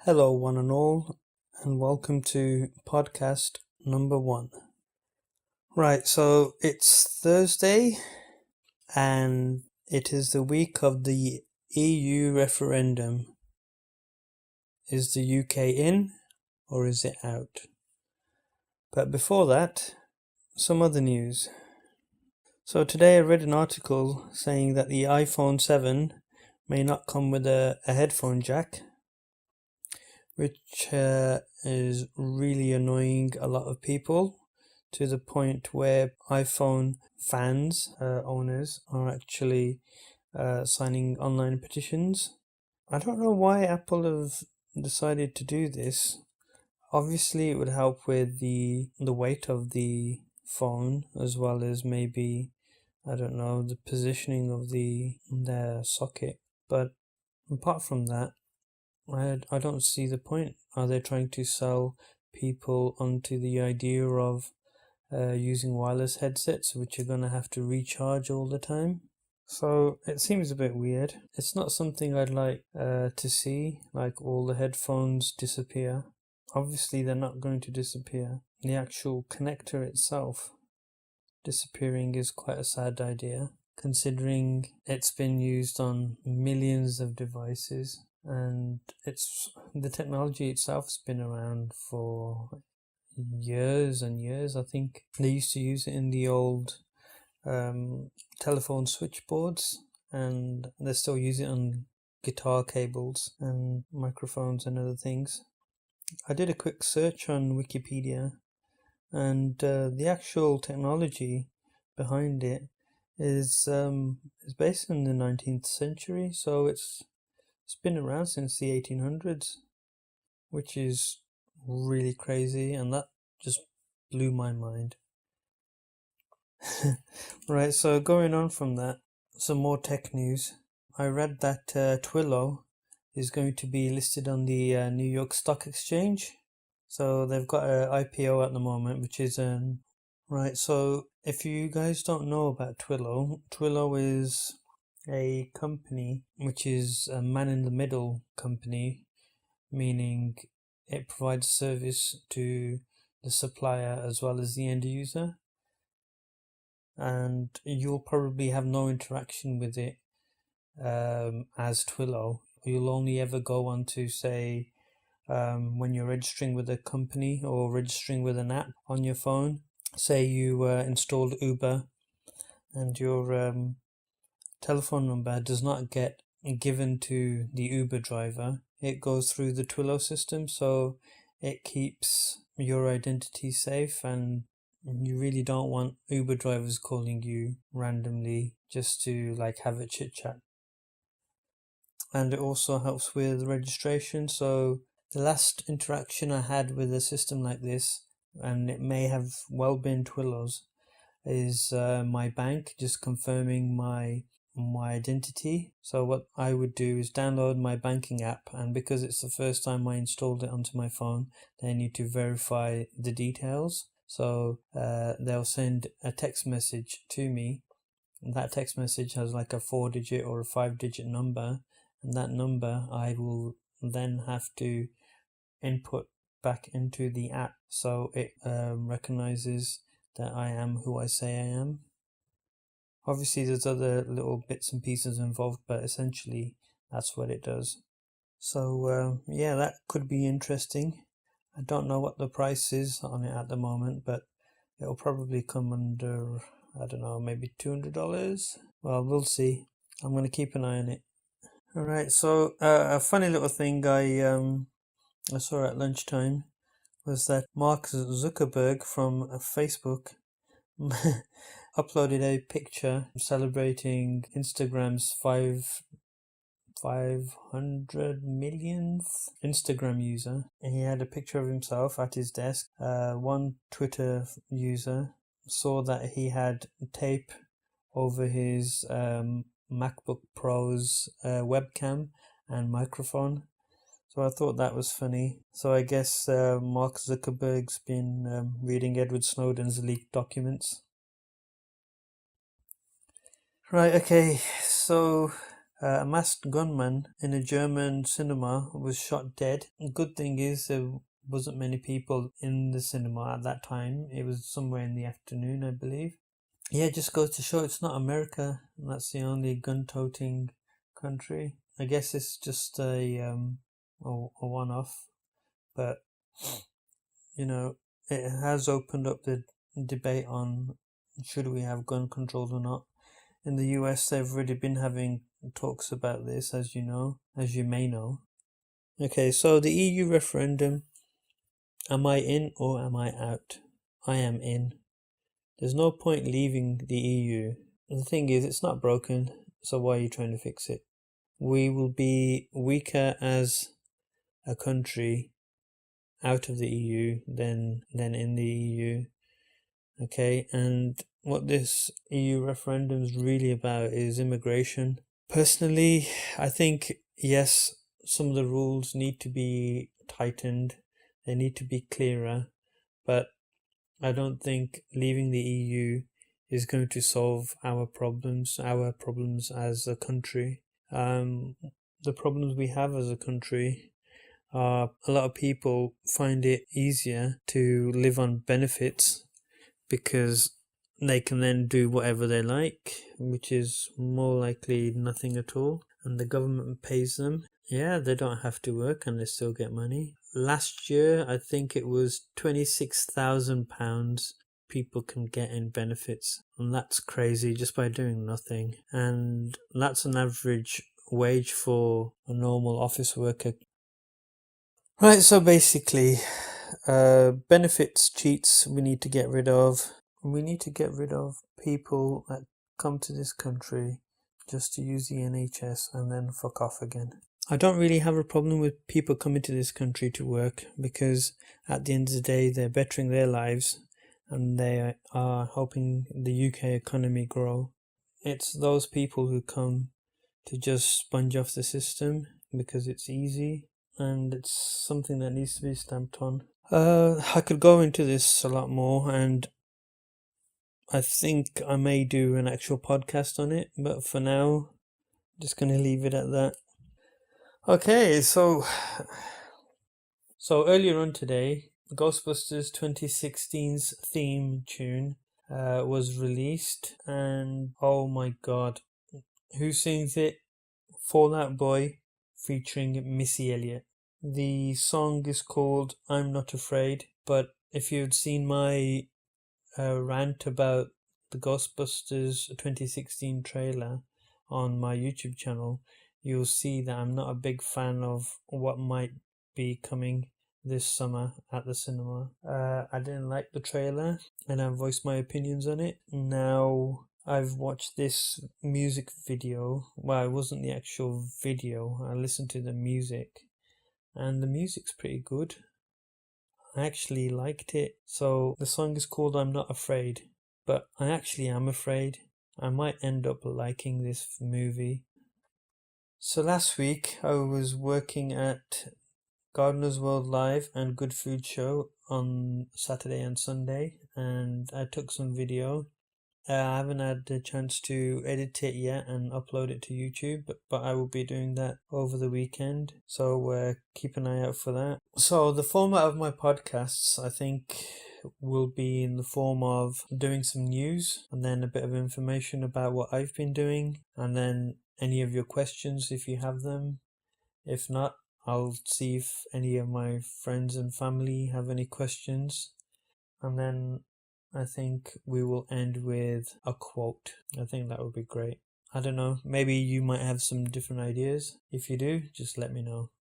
Hello, one and all, and welcome to podcast number 1. Right, so it's Thursday, and it is the week of the E.U Referendum. Is the UK in, or is it out? But before that, some other news. So today I read an article saying that the iPhone 7 may not come with a headphone jack, which is really annoying a lot of people, to the point where iPhone fans, owners, are actually signing online petitions. I don't know why Apple have decided to do this. Obviously, it would help with the weight of the phone, as well as maybe, I don't know, the positioning of their socket. But apart from that, I don't see the point. Are they trying to sell people onto the idea of using wireless headsets, which are going to have to recharge all the time? So it seems a bit weird. It's not something I'd like to see, like all the headphones disappear. Obviously, they're not going to disappear. The actual connector itself disappearing is quite a sad idea, considering it's been used on millions of devices. And the technology itself has been around for years and years. I think they used to use it in the old telephone switchboards, and they still use it on guitar cables and microphones and other things. I did a quick search on Wikipedia, and the actual technology behind it is based in the 19th century, so it's been around since the 1800s, which is really crazy, and that just blew my mind. Right, so going on from that, some more tech news. I read that Twilio is going to be listed on the New York Stock Exchange. So they've got an IPO at the moment, which is right. So if you guys don't know about Twilio, Twilio is a company which is a man-in-the-middle company, meaning it provides service to the supplier as well as the end user, and you'll probably have no interaction with it as Twilio. You'll only ever go on to, say, when you're registering with a company or registering with an app on your phone. Say you installed Uber, and your telephone number does not get given to the Uber driver. It goes through the Twilio system, so it keeps your identity safe, and you really don't want Uber drivers calling you randomly just to like have a chit chat. And it also helps with registration. So the last interaction I had with a system like this, and it may have well been Twilio's, is my bank just confirming my identity. So what I would do is download my banking app, and because it's the first time I installed it onto my phone, they need to verify the details. So they'll send a text message to me, and that text message has like a 4-digit or a 5-digit number, and that number I will then have to input back into the app, so it recognizes that I am who I say I am. Obviously there's other little bits and pieces involved, but essentially that's what it does. So yeah, that could be interesting. I don't know what the price is on it at the moment, but it'll probably come under, I don't know, maybe $200. Well, we'll see. I'm going to keep an eye on it. Alright, so a funny little thing I saw at lunchtime was that Mark Zuckerberg from Facebook uploaded a picture celebrating Instagram's 500 millionth Instagram user. He had a picture of himself at his desk. One Twitter user saw that he had tape over his MacBook Pro's webcam and microphone. So I thought that was funny. So I guess Mark Zuckerberg's been reading Edward Snowden's leaked documents. Right, okay, so A masked gunman in a German cinema was shot dead. Good thing is there wasn't many people in the cinema at that time. It was somewhere in the afternoon, I believe. Yeah, it just goes to show it's not America. That's the only gun-toting country. I guess it's just a one-off, but it has opened up the debate on should we have gun controls or not. In the US, they've already been having talks about this, as you may know. Okay, so the EU referendum. Am I in or am I out? I am in. There's no point leaving the EU. The thing is, it's not broken, so why are you trying to fix it? We will be weaker as a country out of the EU than in the EU. Okay, and what this EU referendum is really about is immigration. Personally, I think, yes, some of the rules need to be tightened, they need to be clearer, but I don't think leaving the EU is going to solve our problems as a country. The problems we have as a country are a lot of people find it easier to live on benefits because they can then do whatever they like, which is more likely nothing at all, and the government pays them. Yeah, they don't have to work and they still get money. Last year, I think it was £26,000 people can get in benefits, and that's crazy just by doing nothing. And that's an average wage for a normal office worker. Right, so basically, benefits cheats we need to get rid of. We need to get rid of people that come to this country just to use the NHS and then fuck off again. I don't really have a problem with people coming to this country to work because at the end of the day they're bettering their lives and they are helping the UK economy grow. It's those people who come to just sponge off the system because it's easy and it's something that needs to be stamped on. I could go into this a lot more, and I think I may do an actual podcast on it, but for now, I'm just going to leave it at that. Okay, so earlier on today, Ghostbusters 2016's theme tune was released, and oh my god, who sings it? Fall Out Boy featuring Missy Elliot. The song is called I'm Not Afraid, but if you'd seen my rant about the Ghostbusters 2016 trailer on my YouTube channel, you'll see that I'm not a big fan of what might be coming this summer at the cinema. I didn't like the trailer and I voiced my opinions on it. Now I've watched this music video. Well, it wasn't the actual video. I listened to the music and the music's pretty good. I actually liked it. So the song is called I'm Not Afraid, but I actually am afraid. I might end up liking this movie. So last week I was working at Gardener's World Live and Good Food Show on Saturday and Sunday, and I took some video. I haven't had the chance to edit it yet and upload it to YouTube, but I will be doing that over the weekend, so keep an eye out for that. So the format of my podcasts, I think, will be in the form of doing some news and then a bit of information about what I've been doing, and then any of your questions if you have them. If not, I'll see if any of my friends and family have any questions, and then I think we will end with a quote. I think that would be great. I don't know, maybe you might have some different ideas. If you do, just let me know.